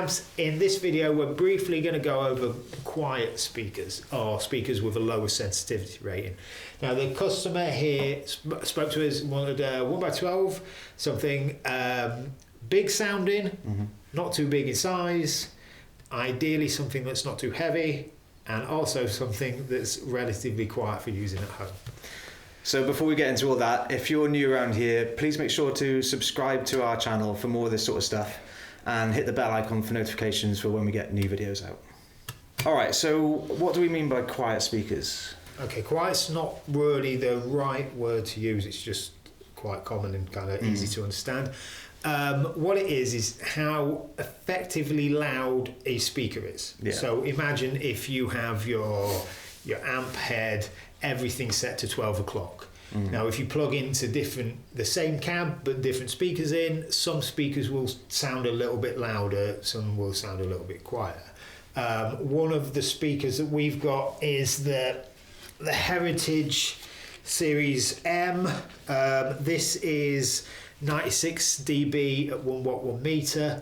cabs. In this video, we're briefly going to go over quiet speakers, or speakers with a lower sensitivity rating. Now, the customer here spoke to us, wanted a 1x12, something big sounding, not too big in size, ideally something that's not too heavy, and also something that's relatively quiet for using at home. So before we get into all that, if you're new around here, please make sure to subscribe to our channel for more of this sort of stuff and hit the bell icon for notifications for when we get new videos out. All right, so what do we mean by quiet speakers? Okay, quiet's not really the right word to use. It's just quite common and kind of easy to understand. What it is how effectively loud a speaker is. Yeah. So imagine if you have your amp head, everything set to 12 o'clock. Now, if you plug into the same cab but different speakers in, some speakers will sound a little bit louder, some will sound a little bit quieter. One of the speakers that we've got is the Heritage Series M. This is 96 dB at 1 watt 1 meter.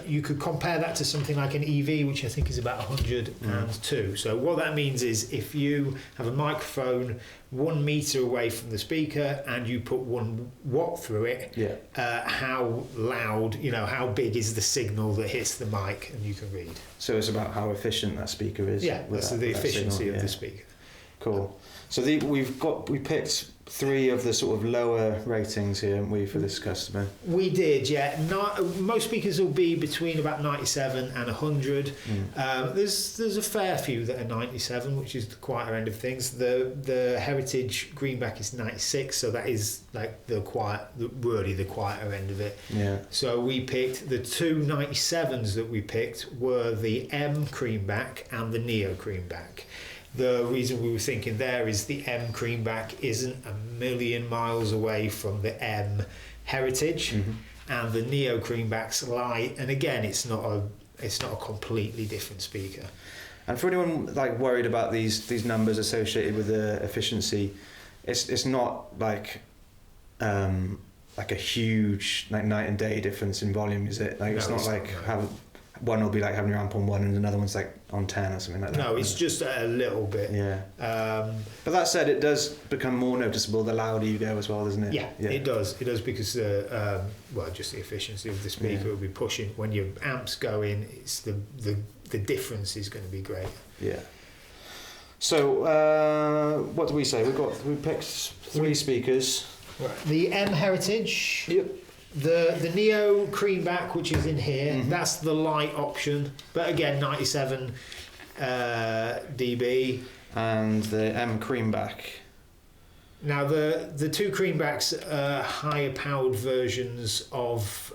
You could compare that to something like an EV, which I think is about 102. So what that means is if you have a microphone 1 meter away from the speaker and you put 1 watt through it, how loud, how big is the signal that hits the mic, and you can read. So it's about how efficient that speaker is. Yeah, that's the efficiency of the speaker. Cool. So we picked 3 of the sort of lower ratings here, haven't we, for this customer? We did, yeah. Most speakers will be between about 97 and 100. There's a fair few that are 97, which is the quieter end of things. The Heritage Greenback is 96, so that is like really the quieter end of it. Yeah. So we picked the 2 97s that we picked were the M Creamback and the Neo Creamback. The reason we were thinking there is the M Creamback isn't a million miles away from the M Heritage, and the Neo Creamback's light. And again, it's not a completely different speaker. And for anyone like worried about these numbers associated with the efficiency, it's not like a huge night and day difference in volume, is it? Like it's not like one will be like having your amp on 1 and another one's like on 10 or something like that. No, it's just a little bit. Yeah. But that said, it does become more noticeable the louder you go as well, doesn't it? Yeah. It does. It does because just the efficiency of the speaker will be pushing. When your amps go in, it's the difference is going to be great. Yeah. So what do we say? We picked 3 speakers. Right. The M Heritage. Yep. The Neo Creamback, which is in here, that's the light option, but again 97 dB. And the M Creamback. Now the 2 Creambacks are higher powered versions of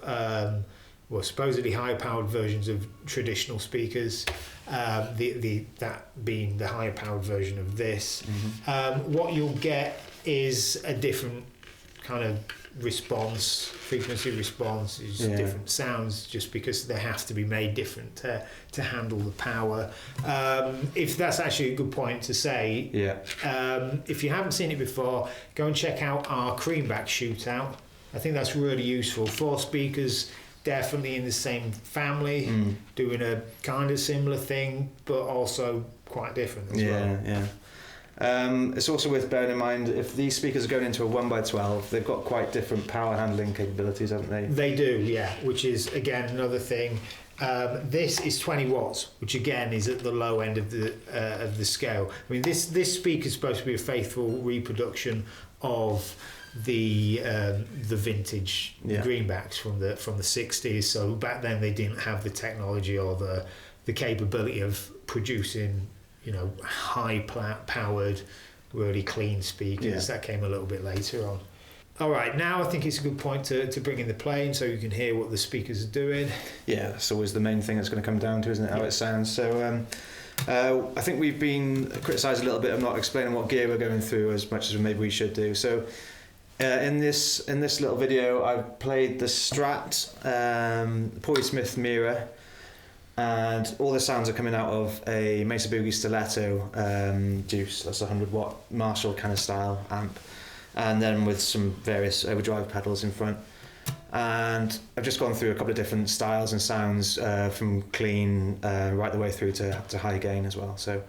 supposedly higher powered versions of traditional speakers. That being the higher powered version of this. What you'll get is a different kind of frequency response is different sounds, just because they have to be made different to handle the power. If that's actually a good point to say, if you haven't seen it before, go and check out our Creamback shootout. I think that's really useful. 4 speakers, definitely in the same family, doing a kind of similar thing, but also quite different as well. Yeah. It's also worth bearing in mind, if these speakers are going into a 1x12, they've got quite different power handling capabilities, haven't they? They do, yeah, which is, again, another thing. This is 20 watts, which again is at the low end of the scale. I mean, this speaker is supposed to be a faithful reproduction of the vintage greenbacks from the 60s. So back then they didn't have the technology or the capability of producing high-powered, really clean speakers. That came a little bit later on. All right, now I think it's a good point to bring in the plane so you can hear what the speakers are doing. Yeah, that's always the main thing that's going to come down to, isn't it, how it sounds. So I think we've been criticised a little bit of not explaining what gear we're going through as much as maybe we should do. So in this little video, I've played the Strat Poise Smith Mira, and all the sounds are coming out of a Mesa Boogie Stiletto Deuce. That's a 100 watt Marshall kind of style amp, and then with some various overdrive pedals in front. And I've just gone through a couple of different styles and sounds, from clean right the way through to high gain as well. So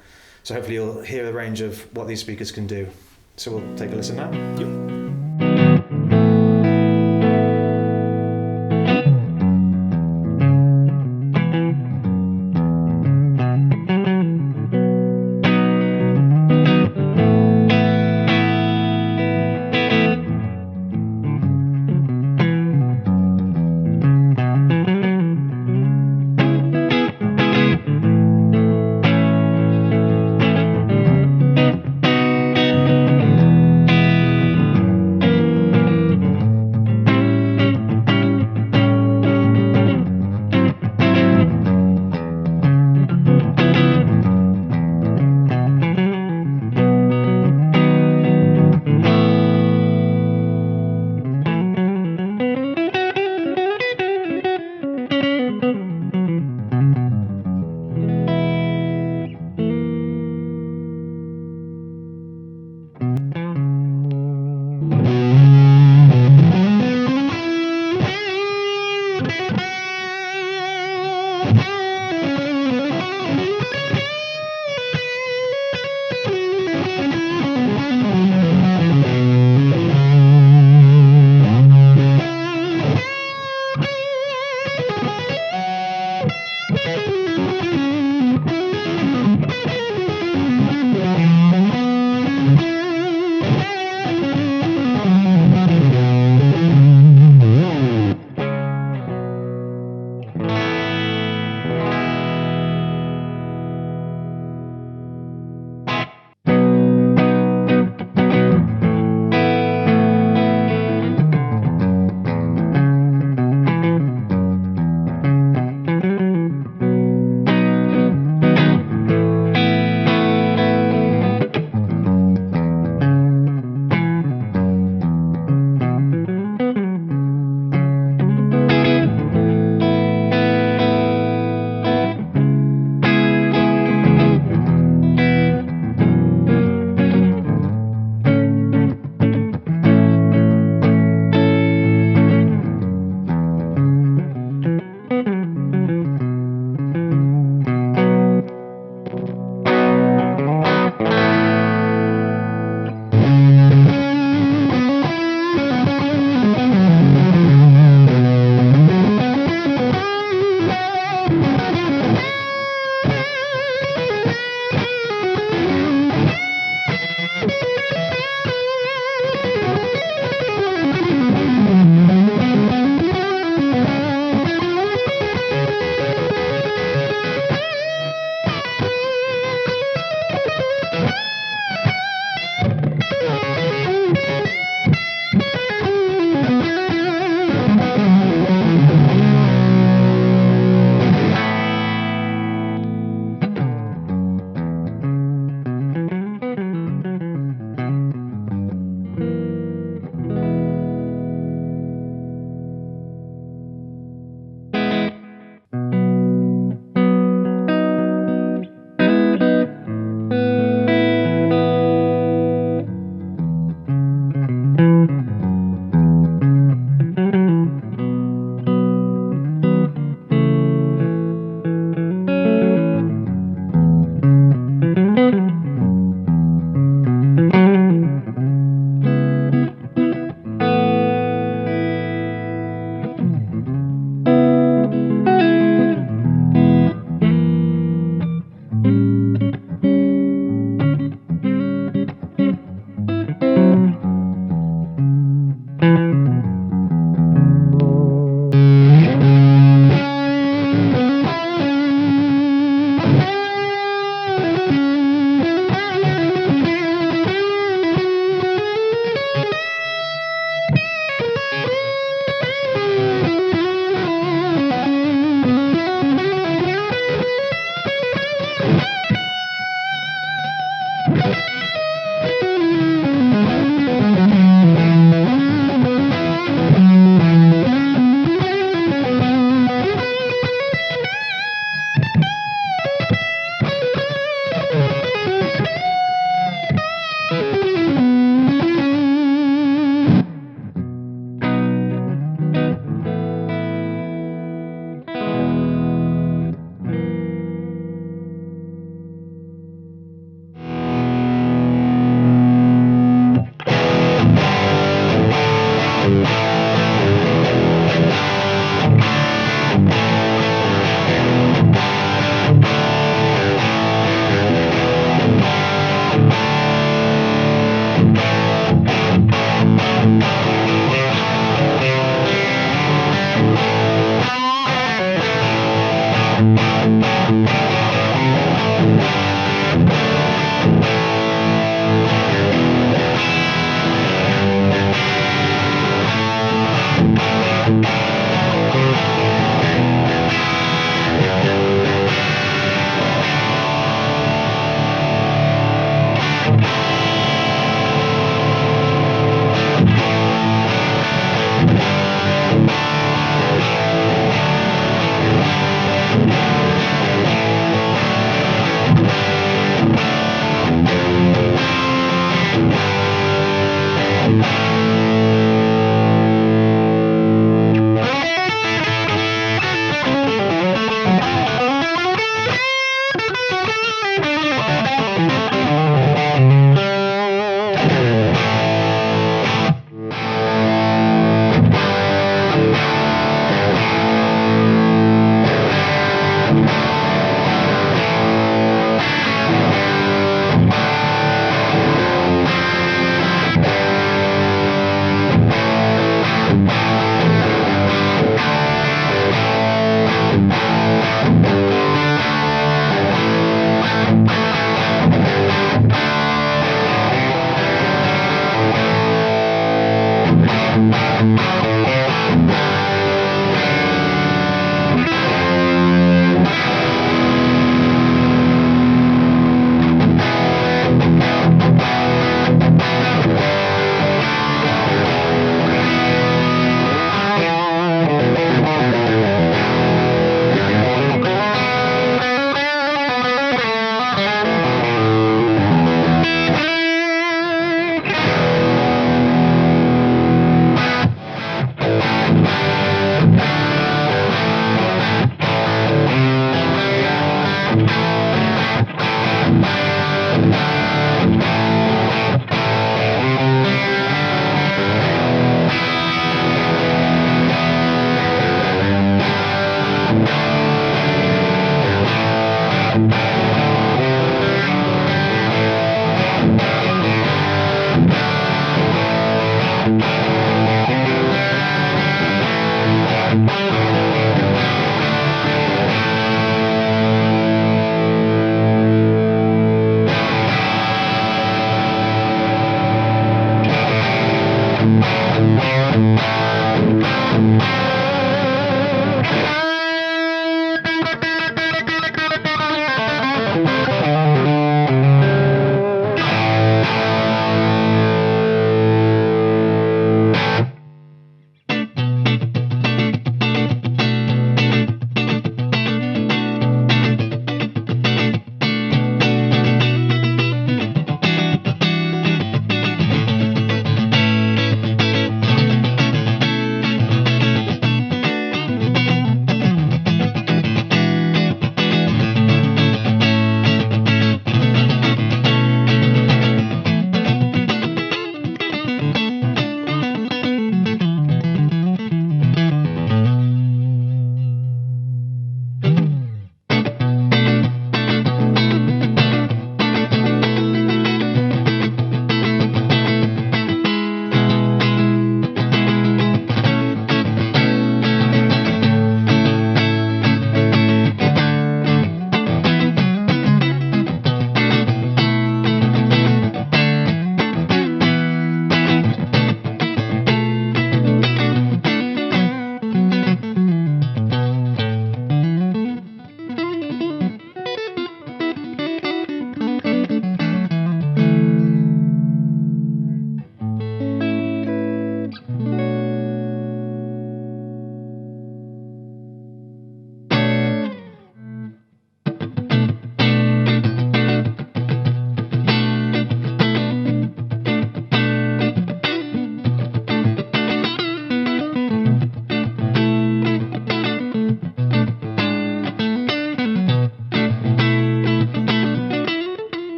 hopefully you'll hear a range of what these speakers can do. So we'll take a listen now. Yep.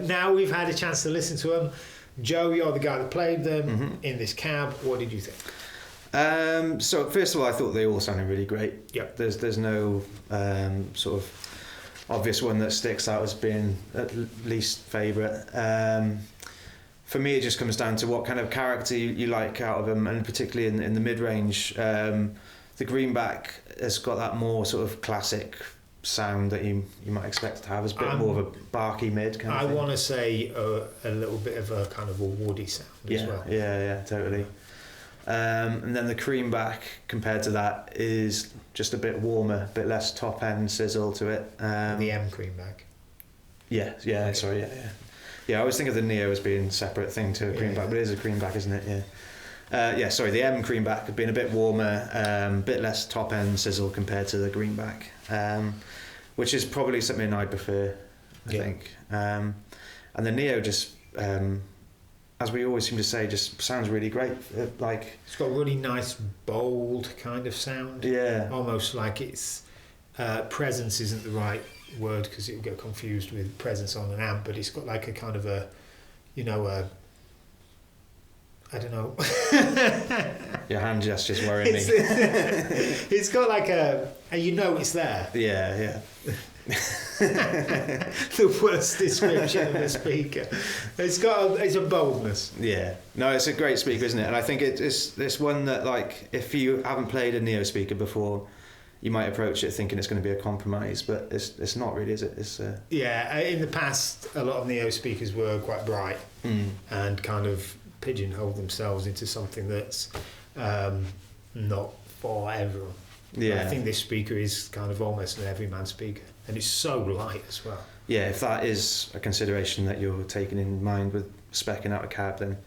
Now we've had a chance to listen to them. Joe, you're the guy that played them in this cab. What did you think? So first of all, I thought they all sounded really great. Yep. There's no sort of obvious one that sticks out as being at least favourite. For me, it just comes down to what kind of character you like out of them, and particularly in the mid-range. The greenback has got that more sort of classic sound that you might expect to have. It's a bit more of a barky mid kind of thing. I want to say a little bit of a kind of a woody sound as well. Yeah, totally. And then the creamback compared to that is just a bit warmer, a bit less top end sizzle to it. The M creamback. Yeah. I always think of the Neo as being a separate thing to a creamback, but it is a creamback, isn't it? Yeah. The M creamback being a bit warmer, a bit less top end sizzle compared to the greenback, which is probably something I prefer, I think. And the Neo just, as we always seem to say, just sounds really great. It's got a really nice, bold kind of sound. Yeah. Almost like it's presence isn't the right word because it would get confused with presence on an amp, but it's got like a kind of a you know, I don't know. Your hand gesture's worrying me. It's got like and you know it's there. Yeah. The worst description of a speaker. It's a boldness. Yeah. No, it's a great speaker, isn't it? And I think it's one that, like, if you haven't played a Neo speaker before, you might approach it thinking it's going to be a compromise, but it's not really, is it? It's yeah. In the past, a lot of Neo speakers were quite bright and kind of pigeonhole themselves into something that's not for everyone. Yeah. I think this speaker is kind of almost an everyman speaker, and it's so light as well. Yeah, if that is a consideration that you're taking in mind with speccing out a cab, then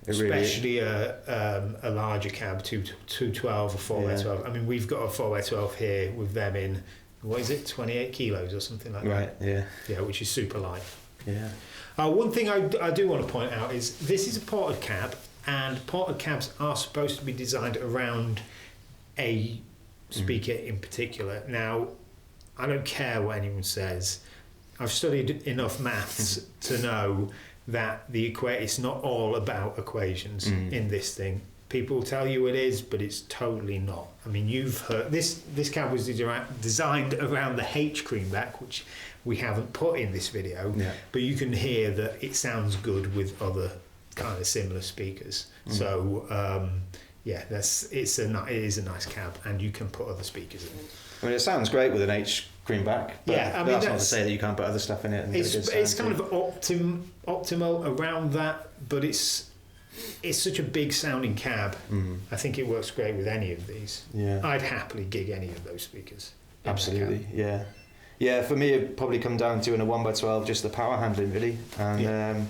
especially a larger cab, 212 or 4x12. I mean, we've got a 4x12 here with them in, what is it, 28 kilos or something like that. Right, yeah. Yeah, which is super light. Yeah. One thing I do want to point out is this is a ported cab, and ported cabs are supposed to be designed around a speaker in particular. Now, I don't care what anyone says. I've studied enough maths to know that it's not all about equations in this thing. People tell you it is, but it's totally not. I mean, you've heard this cab was designed around the H creamback, which we haven't put in this video, but you can hear that it sounds good with other kind of similar speakers. So yeah, it is a nice cab, and you can put other speakers in it. I mean, it sounds great with an H greenback, but yeah, I mean, that's not to say that you can't put other stuff in it. And it's kind of optimal around that, but it's such a big sounding cab. I think it works great with any of these. Yeah, I'd happily gig any of those speakers. Absolutely, yeah. Yeah, for me, it'd probably come down to in a 1x12 just the power handling, really, and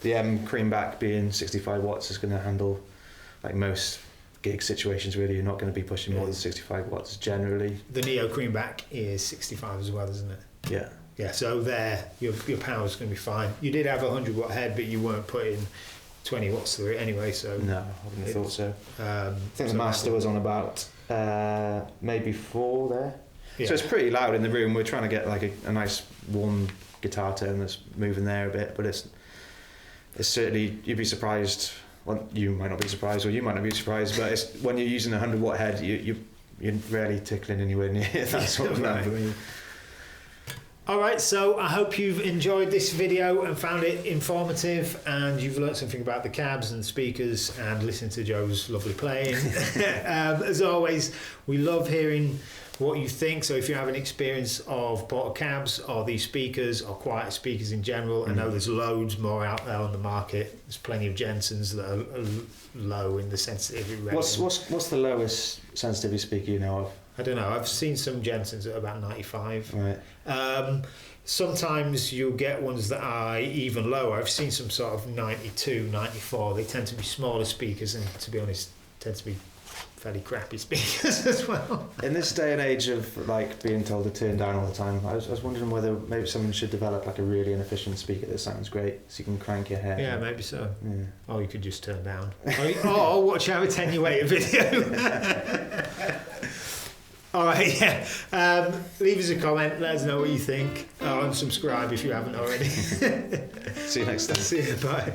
the M creamback being 65 watts is going to handle like most gig situations. Really, you're not going to be pushing more than 65 watts generally. The Neo creamback is 65 as well, isn't it? Yeah. Yeah, so there, your power's going to be fine. You did have a 100 watt head, but you weren't putting 20 watts through it anyway, so... No, I wouldn't have thought so. I think the Master was on about maybe 4 there. Yeah. So it's pretty loud in the room. We're trying to get like a nice warm guitar tone that's moving there a bit, but it's certainly, you'd be surprised. Well, you might not be surprised, or you might not be surprised, but it's, when you're using a 100 watt head, you're rarely tickling anywhere near that sort of number. Right. Alright, so I hope you've enjoyed this video and found it informative, and you've learnt something about the cabs and the speakers and listened to Joe's lovely playing. As always, we love hearing what you think. So if you have an experience of ported cabs or these speakers or quiet speakers in general, I know there's loads more out there on the market. There's plenty of Jensens that are low in the sensitivity range. What's the lowest sensitivity speaker you know of? I don't know. I've seen some Jensens at about 95. Right. Sometimes you'll get ones that are even lower. I've seen some sort of 92, 94. They tend to be smaller speakers, and to be honest, tend to be fairly crappy speakers as well. In this day and age of like being told to turn down all the time, I was wondering whether maybe someone should develop like a really inefficient speaker that sounds great, so you can crank your hair. Yeah, maybe so. Yeah. Or you could just turn down. or watch how attenuate a video. All right, yeah. Leave us a comment. Let us know what you think. And subscribe if you haven't already. See you next time. See you. Bye.